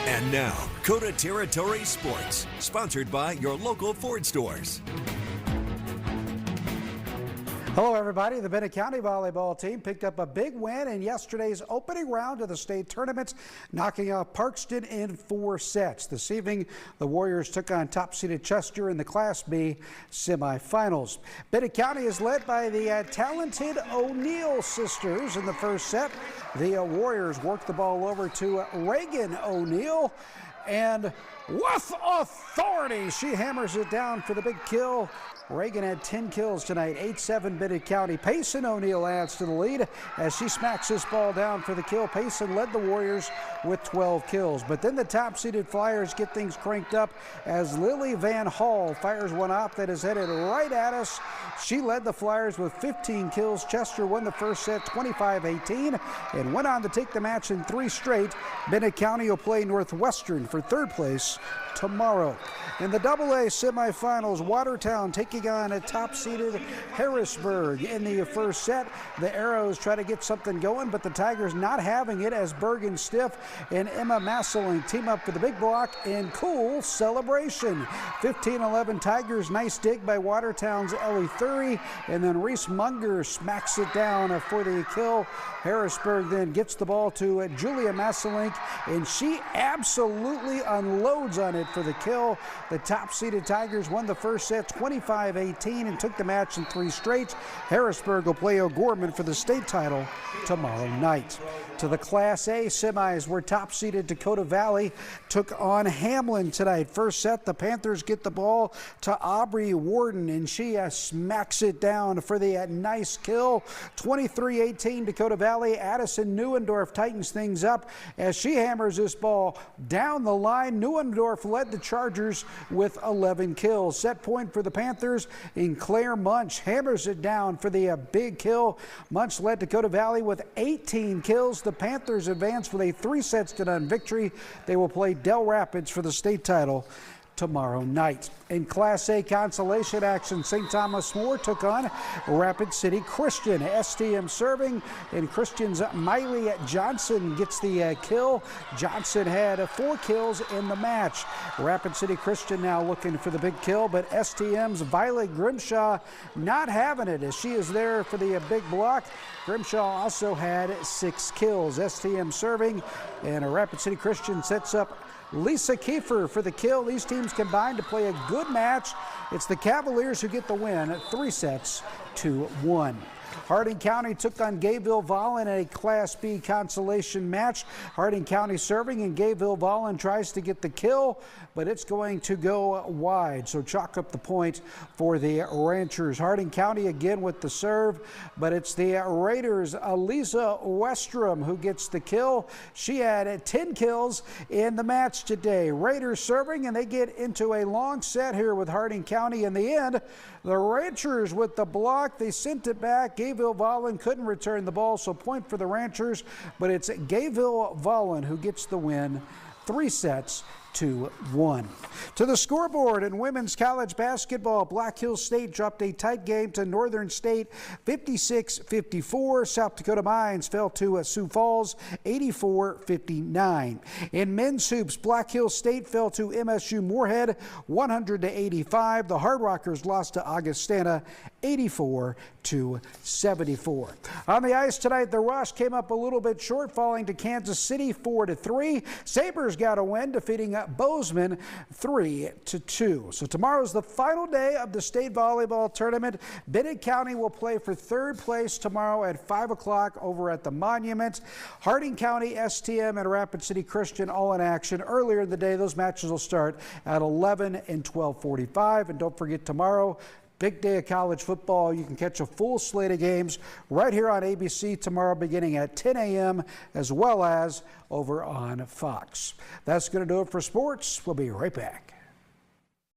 And now, Coda Territory Sports, sponsored by your local Ford stores. Hello, everybody. The Bennett County volleyball team picked up a big win in yesterday's opening round of the state tournament, knocking off Parkston in 4 sets. This evening, the Warriors took on top-seeded Chester in the Class B semifinals. Bennett County is led by the talented O'Neill sisters in the first set. The Warriors worked the ball over to Reagan O'Neill, and with authority, she hammers it down for the big kill. Reagan had 10 kills tonight, 8-7 Bennett County. Payson O'Neill adds to the lead as she smacks this ball down for the kill. Payson led the Warriors with 12 kills. But then the top-seeded Flyers get things cranked up as Lily Van Hall fires one off that is headed right at us. She led the Flyers with 15 kills. Chester won the first set 25-18 and went on to take the match in 3 straight. Bennett County will play Northwestern for third place tomorrow. In the AA semifinals, Watertown taking on a top-seeded Harrisburg in the first set. The Arrows try to get something going, but the Tigers not having it as Bergen Stiff and Emma Masseling team up for the big block in cool celebration. 15-11 Tigers, nice dig by Watertown's Ellie Thury, and then Reese Munger smacks it down for the kill. Harrisburg then gets the ball to Julia Masselink, and she absolutely unloads on it for the kill. The top-seeded Tigers won the first set 25-18 and took the match in 3 straight. Harrisburg will play O'Gorman for the state title tomorrow night. To the Class A semis, where top-seeded Dakota Valley took on Hamlin tonight. First set, the Panthers get the ball to Aubrey Warden, and she smacks it down for the nice kill. 23-18 Dakota Valley. Addison Neuendorf tightens things up as she hammers this ball down the line. Neuendorf led the Chargers with 11 kills. Set point for the Panthers, and Claire Munch hammers it down for the big kill. Munch led Dakota Valley with 18 kills. The Panthers advance with a 3-sets-to-none victory. They will play Del Rapids for the state title tomorrow night. In Class A consolation action, St. Thomas More took on Rapid City Christian. STM serving, and Christian's Miley Johnson gets the kill. Johnson had 4 kills in the match. Rapid City Christian now looking for the big kill, but STM's Violet Grimshaw not having it as she is there for the big block. Grimshaw also had 6 kills. STM serving, and Rapid City Christian sets up Lisa Kiefer for the kill. These teams combined to play a good match. It's the Cavaliers who get the win at 3-1. Harding County took on Gayville-Vollen in a Class B consolation match. Harding County serving, and Gayville-Vollen tries to get the kill, but it's going to go wide. So chalk up the point for the Ranchers. Harding County again with the serve, but it's the Raiders' Aliza Westrom who gets the kill. She had 10 kills in the match today. Raiders serving, and they get into a long set here with Harding County. In the end, the Ranchers with the block, they sent it back. Gayville-Vollen couldn't return the ball, so point for the Ranchers, but it's Gayville-Vollen who gets the win, 3-1. To the scoreboard in women's college basketball, Black Hills State dropped a tight game to Northern State 56-54. South Dakota Mines fell to Sioux Falls 84-59. In men's hoops, Black Hills State fell to MSU Moorhead 100-85. The Hard Rockers lost to Augustana 84-74. On the ice tonight, the Rush came up a little bit short, falling to Kansas City 4-3. Sabres got a win, defeating Bozeman 3-2. So tomorrow's the final day of the state volleyball tournament. Bennett County will play for third place tomorrow at 5 o'clock over at the Monument. Harding County, STM, and Rapid City Christian all in action earlier in the day. Those matches will start at 11 and 12:45. And don't forget tomorrow, big day of college football. You can catch a full slate of games right here on ABC tomorrow beginning at 10 a.m. as well as over on Fox. That's going to do it for sports. We'll be right back.